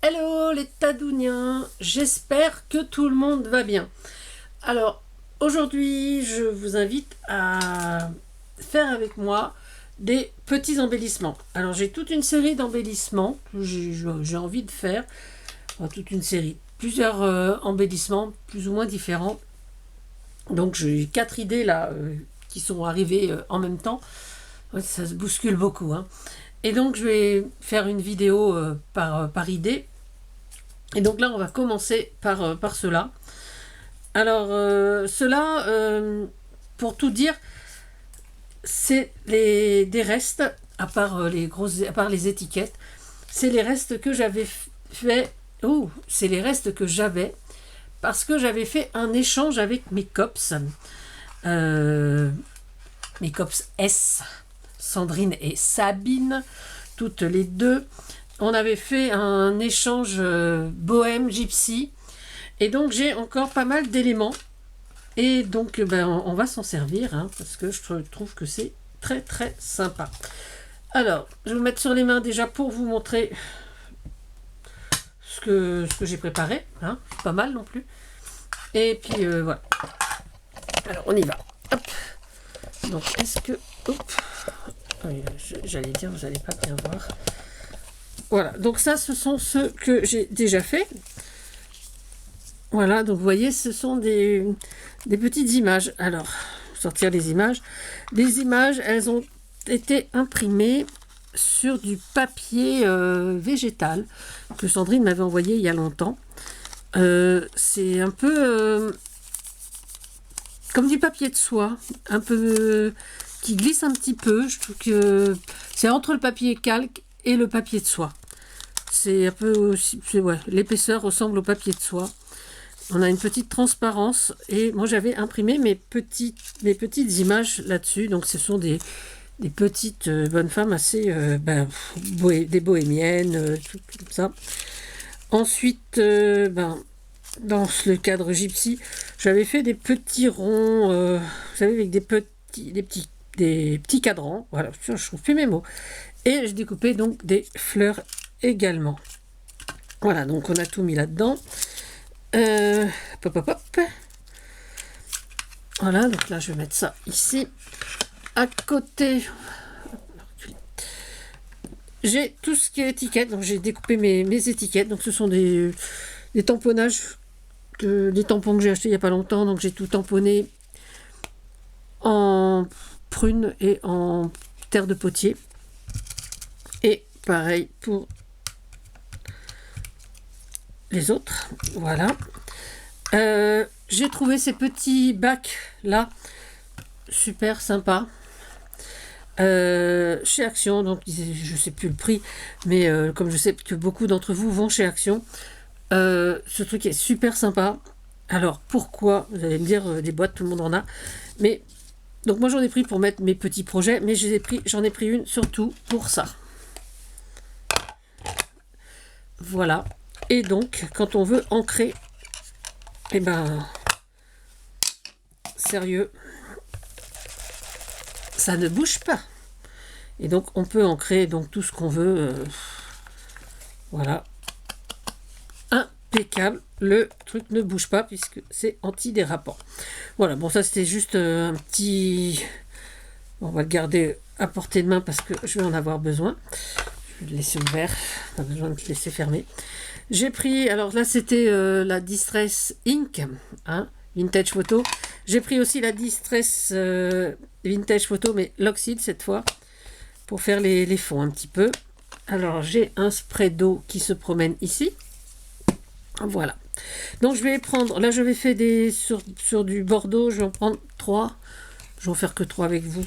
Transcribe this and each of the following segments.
Hello les Tadouniens, j'espère que tout le monde va bien. Alors aujourd'hui je vous invite à faire avec moi des petits embellissements. Alors j'ai toute une série d'embellissements que j'ai envie de faire, enfin, toute une série, plusieurs embellissements plus ou moins différents. Donc j'ai 4 idées là qui sont arrivées en même temps. Ouais, ça se bouscule beaucoup, hein. Et donc je vais faire une vidéo par idée. Et donc là, on va commencer par cela. Alors, cela, pour tout dire, c'est des restes, à part les étiquettes, c'est les restes que j'avais fait. Oh, c'est les restes que j'avais parce que j'avais fait un échange avec euh, mes cops S, Sandrine et Sabine, toutes les deux. On avait fait un échange bohème gypsy et donc j'ai encore pas mal d'éléments et donc on va s'en servir, hein, parce que je trouve que c'est très très sympa. Alors je vais vous mettre sur les mains déjà pour vous montrer ce que j'ai préparé, hein, pas mal non plus, et puis voilà. Alors on y va. Hop. Donc est-ce que oui, j'allais dire, vous n'allez pas bien voir. Voilà, donc ça, ce sont ceux que j'ai déjà fait. Voilà, donc vous voyez, ce sont des petites images. Alors, sortir les images. Les images, elles ont été imprimées sur du papier végétal que Sandrine m'avait envoyé il y a longtemps. C'est un peu comme du papier de soie, un peu qui glisse un petit peu. Je trouve que c'est entre le papier calque et le papier de soie. C'est un peu aussi, ouais, l'épaisseur ressemble au papier de soie. On a une petite transparence et moi j'avais imprimé mes petites images là-dessus. Donc ce sont des petites bonnes femmes assez des bohémiennes, tout comme ça. Ensuite, dans le cadre gypsy, j'avais fait des petits ronds, vous savez, avec des petits cadrans. Voilà, je trouve plus mes mots. Et je découpais donc des fleurs également. Voilà, donc on a tout mis là-dedans. Hop, hop, hop. Voilà, donc là je vais mettre ça ici. À côté, j'ai tout ce qui est étiquette. Donc j'ai découpé mes étiquettes. Donc ce sont des tamponnages, des tampons que j'ai achetés il n'y a pas longtemps. Donc j'ai tout tamponné en prune et en terre de potier. Et pareil pour les autres. Voilà. J'ai trouvé ces petits bacs là super sympa chez Action. Donc je sais plus le prix, mais comme je sais que beaucoup d'entre vous vont chez Action, ce truc est super sympa. Alors pourquoi, vous allez me dire, des boîtes tout le monde en a, mais donc moi j'en ai pris pour mettre mes petits projets, mais j'en ai pris une surtout pour ça. Voilà. Et donc quand on veut ancrer, et sérieux, ça ne bouge pas. Et donc on peut ancrer donc tout ce qu'on veut. Voilà. Impeccable. Le truc ne bouge pas puisque c'est antidérapant. Voilà, bon ça c'était juste un petit... On va le garder à portée de main parce que je vais en avoir besoin. Je vais le laisser ouvert, pas besoin de le laisser fermer. J'ai pris, alors là c'était la Distress Ink, hein, Vintage Photo. J'ai pris aussi la Distress Vintage Photo, mais l'oxyde cette fois, pour faire les fonds un petit peu. Alors j'ai un spray d'eau qui se promène ici. Voilà. Donc je vais prendre, là je vais faire sur du Bordeaux, je vais en prendre 3. Je vais en faire que 3 avec vous.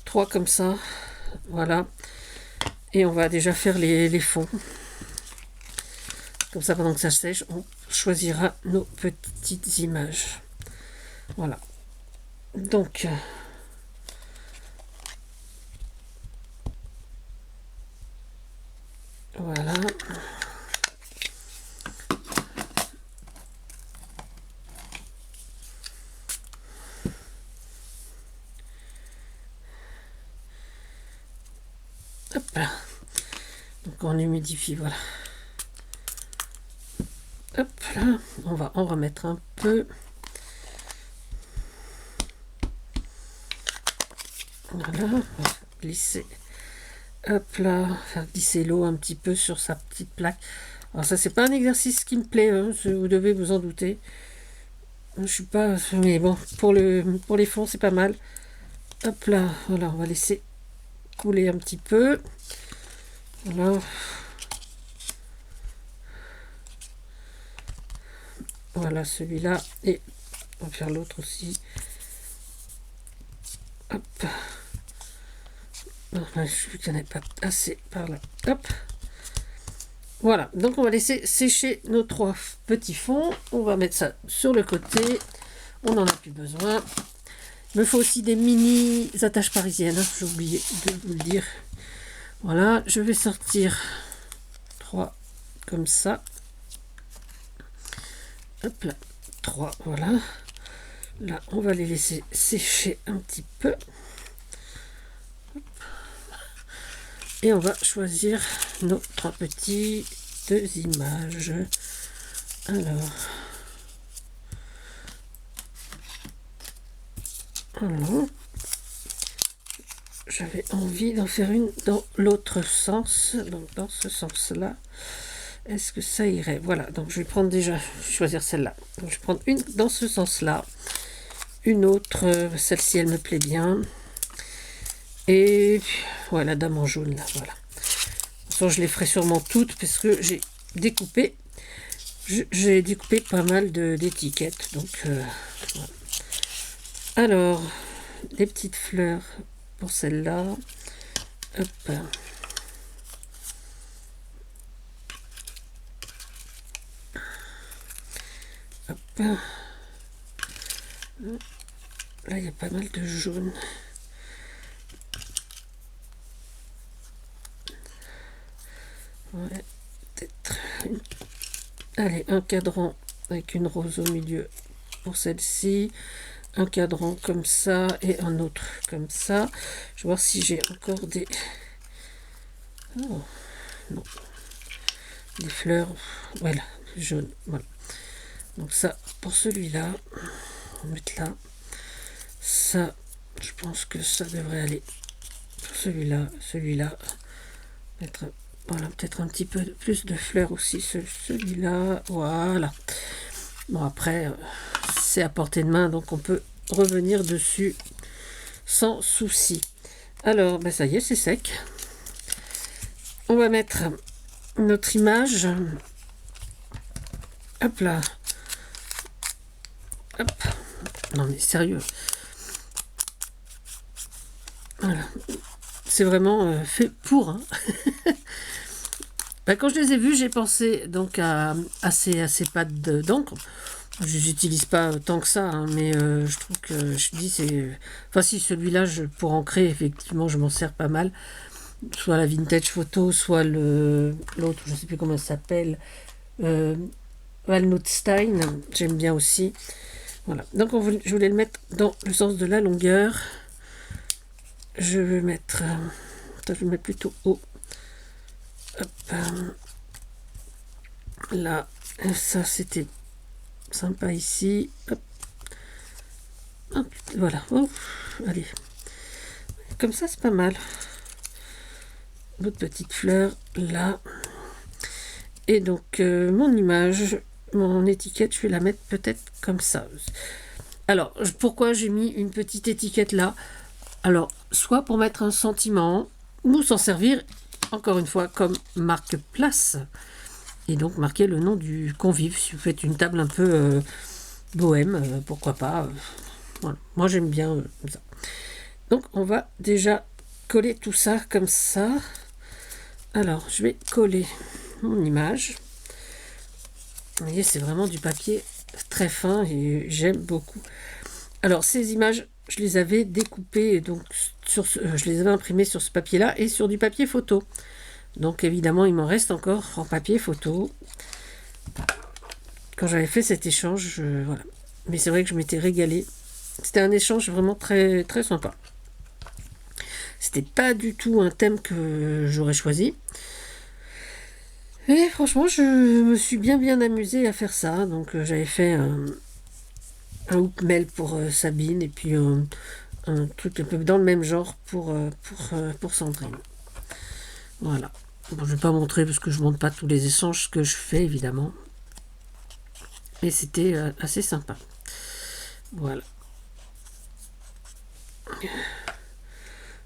3 comme ça. Voilà. Et on va déjà faire les fonds. Comme ça, pendant que ça sèche, on choisira nos petites images. Voilà. Donc, voilà. Hop là. Donc on humidifie, voilà. Hop là, on va en remettre un peu. Voilà, on va glisser. Hop là, faire glisser l'eau un petit peu sur sa petite plaque. Alors ça, c'est pas un exercice qui me plaît, hein, vous devez vous en douter. Je suis pas... Mais bon, pour les fonds, c'est pas mal. Hop là, voilà, on va laisser couler un petit peu. Voilà. Voilà celui-là. Et on va faire l'autre aussi. Hop. Là, je ne connais pas assez par là. Hop. Voilà, donc on va laisser sécher nos 3 petits fonds. On va mettre ça sur le côté. On n'en a plus besoin. Il me faut aussi des mini attaches parisiennes. Hein. J'ai oublié de vous le dire. Voilà, je vais sortir 3 comme ça. Hop là, 3, voilà. Là, on va les laisser sécher un petit peu. Hop. Et on va choisir nos 3 petites images. Alors, j'avais envie d'en faire une dans l'autre sens, donc dans ce sens-là. Est-ce que ça irait? Voilà, donc je vais prendre déjà, choisir celle-là. Donc je vais prendre une dans ce sens-là, une autre, celle-ci elle me plaît bien. Et voilà, la dame en jaune là, voilà. De toute façon, je les ferai sûrement toutes parce que j'ai découpé pas mal d'étiquettes. Donc voilà. Alors, les petites fleurs pour celle-là. Hop. Hop. Là, il y a pas mal de jaune. Ouais, peut-être. Allez, un cadran avec une rose au milieu pour celle-ci. Un cadran comme ça et un autre comme ça. Je vais voir si j'ai encore des... Oh, non. Des fleurs. Voilà, jaune. Voilà. Donc ça, pour celui-là, on va mettre là. Ça, je pense que ça devrait aller. Pour celui-là, mettre, voilà, peut-être un petit peu plus de fleurs aussi. Celui-là, voilà. Bon, après, c'est à portée de main, donc on peut revenir dessus sans souci. Alors, ben ça y est, c'est sec. On va mettre notre image. Hop là. Hop. Non mais sérieux. Voilà. C'est vraiment fait pour. Hein. Ben, quand je les ai vus, j'ai pensé donc à ces pattes d'encre. J'utilise pas tant que ça, hein, mais je trouve que je dis c'est. Enfin si celui-là, pour ancrer, effectivement, je m'en sers pas mal. Soit la vintage photo, soit l'autre, je sais plus comment ça s'appelle. Walnut Stein, j'aime bien aussi. Voilà. Donc je voulais le mettre dans le sens de la longueur. Je vais mettre. Je vais le mettre plutôt haut. Hop. Là, ça c'était sympa ici. Hop. Hop. Voilà. Oh. Allez. Comme ça, c'est pas mal. L'autre petite fleur là. Et donc, mon image, mon étiquette, je vais la mettre peut-être comme ça. Alors, pourquoi j'ai mis une petite étiquette là? Alors, soit pour mettre un sentiment, ou s'en servir, encore une fois, comme marque-place. Et donc, marquer le nom du convive. Si vous faites une table un peu bohème, pourquoi pas. Voilà. Moi, j'aime bien comme ça. Donc, on va déjà coller tout ça comme ça. Alors, je vais coller mon image. Vous voyez, c'est vraiment du papier très fin et j'aime beaucoup. Alors, ces images, je les avais découpées, donc je les avais imprimées sur ce papier-là et sur du papier photo. Donc, évidemment, il m'en reste encore en papier photo. Quand j'avais fait cet échange, voilà. Mais c'est vrai que je m'étais régalée. C'était un échange vraiment très, très sympa. C'était pas du tout un thème que j'aurais choisi. Et franchement, je me suis bien amusée à faire ça. Donc j'avais fait un hoop mail pour Sabine et puis un truc un peu dans le même genre pour Sandrine. Voilà. Bon, je vais pas montrer parce que je montre pas tous les échanges que je fais évidemment. Mais c'était assez sympa. Voilà.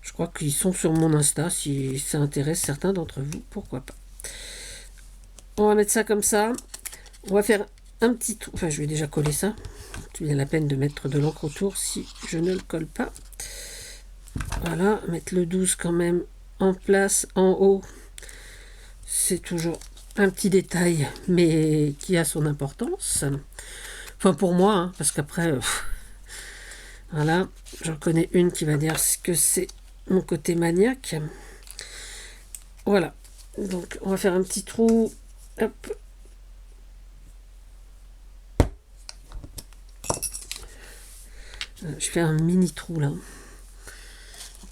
Je crois qu'ils sont sur mon Insta. Si ça intéresse certains d'entre vous, pourquoi pas. On va mettre ça comme ça. On va faire un petit trou. Enfin, je vais déjà coller ça. Il y a la peine de mettre de l'encre autour si je ne le colle pas. Voilà, mettre le 12 quand même en place, en haut. C'est toujours un petit détail, mais qui a son importance. Enfin, pour moi, hein, parce qu'après, voilà, j'en connais une qui va dire que c'est mon côté maniaque. Voilà, donc on va faire un petit trou. Hop. Je fais un mini trou là.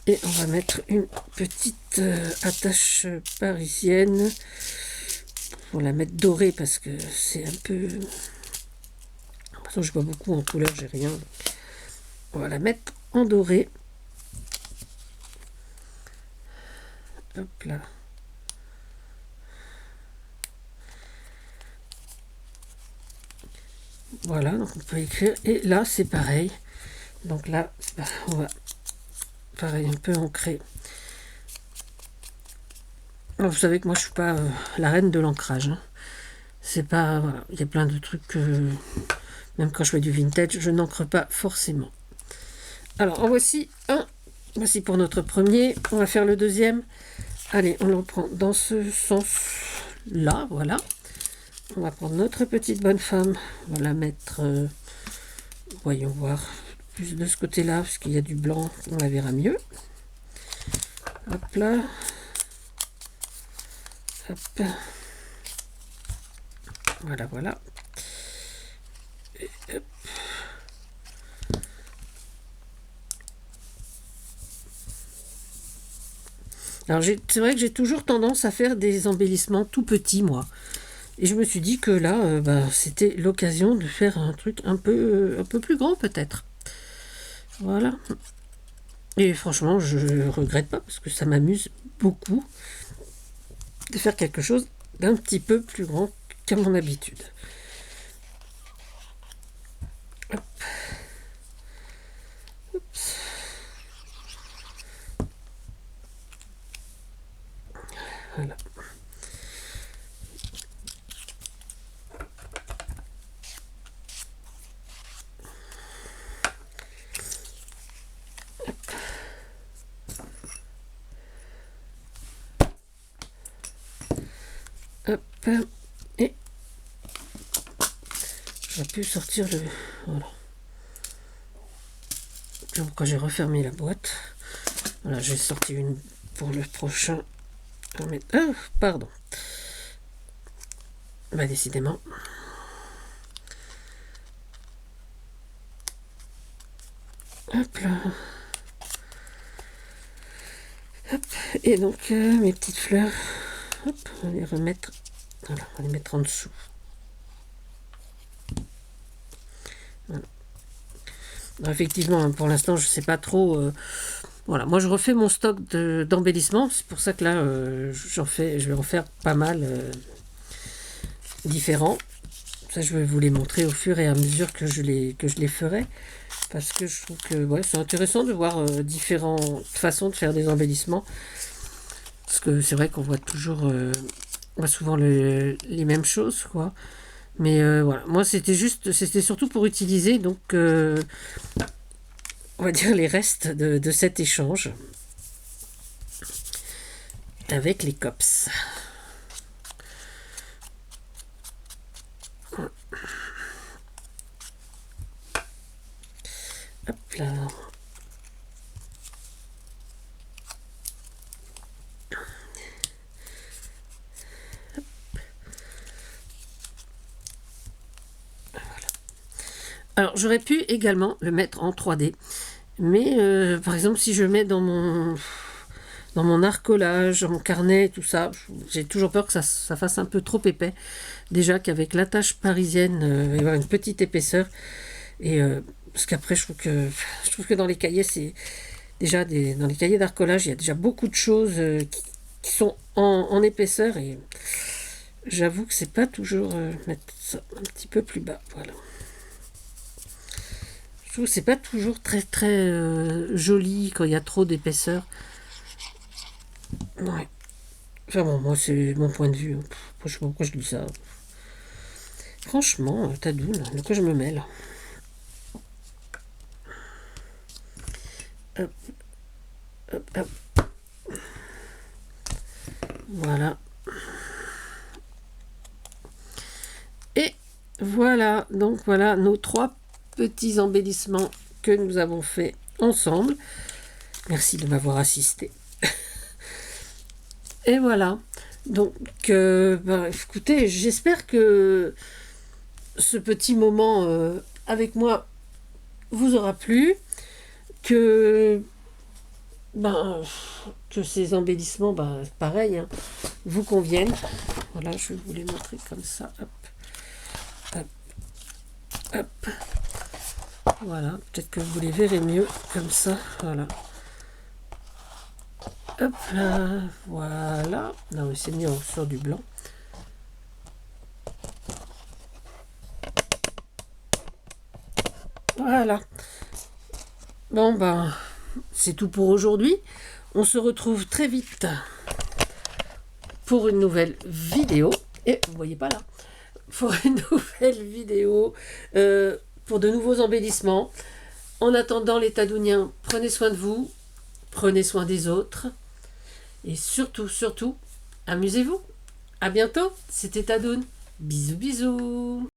Et on va mettre une petite attache parisienne. Pour la mettre dorée parce que c'est un peu... De toute façon, je vois beaucoup en couleur, j'ai rien. On va la mettre en doré. Hop là. Voilà, donc on peut écrire. Et là, c'est pareil. Donc là, on va pareil un peu ancrer. Alors, vous savez que moi, je suis pas la reine de l'ancrage. Hein. C'est pas... Voilà, il y a plein de trucs que... Même quand je fais du vintage, je n'encre pas forcément. Alors, en voici un. Voici pour notre premier. On va faire le deuxième. Allez, on le reprend dans ce sens-là, voilà. On va prendre notre petite bonne femme. On va la mettre... voyons voir. Plus de ce côté-là, parce qu'il y a du blanc. On la verra mieux. Hop là. Hop. Voilà, voilà. Et hop. Alors, c'est vrai que j'ai toujours tendance à faire des embellissements tout petits, moi. Et je me suis dit que là, c'était l'occasion de faire un truc un peu plus grand, peut-être. Voilà. Et franchement, je ne regrette pas, parce que ça m'amuse beaucoup de faire quelque chose d'un petit peu plus grand qu'à mon habitude. Hop. Oups. Voilà. Hop. Et j'aurais pu sortir le... Voilà. Quand j'ai refermé la boîte. Voilà, j'ai sorti une pour le prochain. Ah, pardon. Bah, décidément. Hop là. Hop. Et donc, mes petites fleurs. Hop, on va les remettre. Voilà, on va les mettre en dessous. Voilà. Alors, effectivement, pour l'instant, je ne sais pas trop. Voilà, moi je refais mon stock d'embellissement. C'est pour ça que là, je vais en faire pas mal différents. Ça, je vais vous les montrer au fur et à mesure que je les ferai. Parce que je trouve que ouais, c'est intéressant de voir différentes façons de faire des embellissements. Parce que c'est vrai qu'on voit toujours, on voit souvent les mêmes choses, quoi. Mais voilà, moi c'était surtout pour utiliser, donc, on va dire les restes de cet échange avec les cops. Hop là. Alors, j'aurais pu également le mettre en 3D. Mais, par exemple, si je mets dans dans mon arcolage, en carnet, tout ça. J'ai toujours peur que ça fasse un peu trop épais. Déjà qu'avec l'attache parisienne, il va y avoir une petite épaisseur. Et parce qu'après, je trouve que dans les cahiers, c'est déjà dans les cahiers d'arcolage, il y a déjà beaucoup de choses qui sont en épaisseur. Et j'avoue que c'est pas toujours mettre ça un petit peu plus bas. Voilà. Je trouve que c'est pas toujours très très joli quand il y a trop d'épaisseur. Ouais. Enfin bon, moi c'est mon point de vue. Je sais pas pourquoi je dis ça. Franchement, Tadoun, de quoi je me mêle. Hop, hop, hop. Voilà. Et voilà, donc voilà nos 3 petits embellissements que nous avons fait ensemble. Merci de m'avoir assisté. Et voilà. Donc, écoutez, j'espère que ce petit moment avec moi vous aura plu, que ces embellissements, pareil, hein, vous conviennent. Voilà, je vais vous les montrer comme ça. Hop, hop, hop. Voilà, peut-être que vous les verrez mieux comme ça. Voilà. Hop là, voilà. Non, mais c'est mieux, on sort du blanc. Voilà. Bon, c'est tout pour aujourd'hui. On se retrouve très vite pour une nouvelle vidéo. Et vous voyez pas là. Pour une nouvelle vidéo, pour de nouveaux embellissements. En attendant, les Tadouniens, prenez soin de vous, prenez soin des autres. Et surtout, surtout, amusez-vous. À bientôt, c'était Tadoun. Bisous, bisous.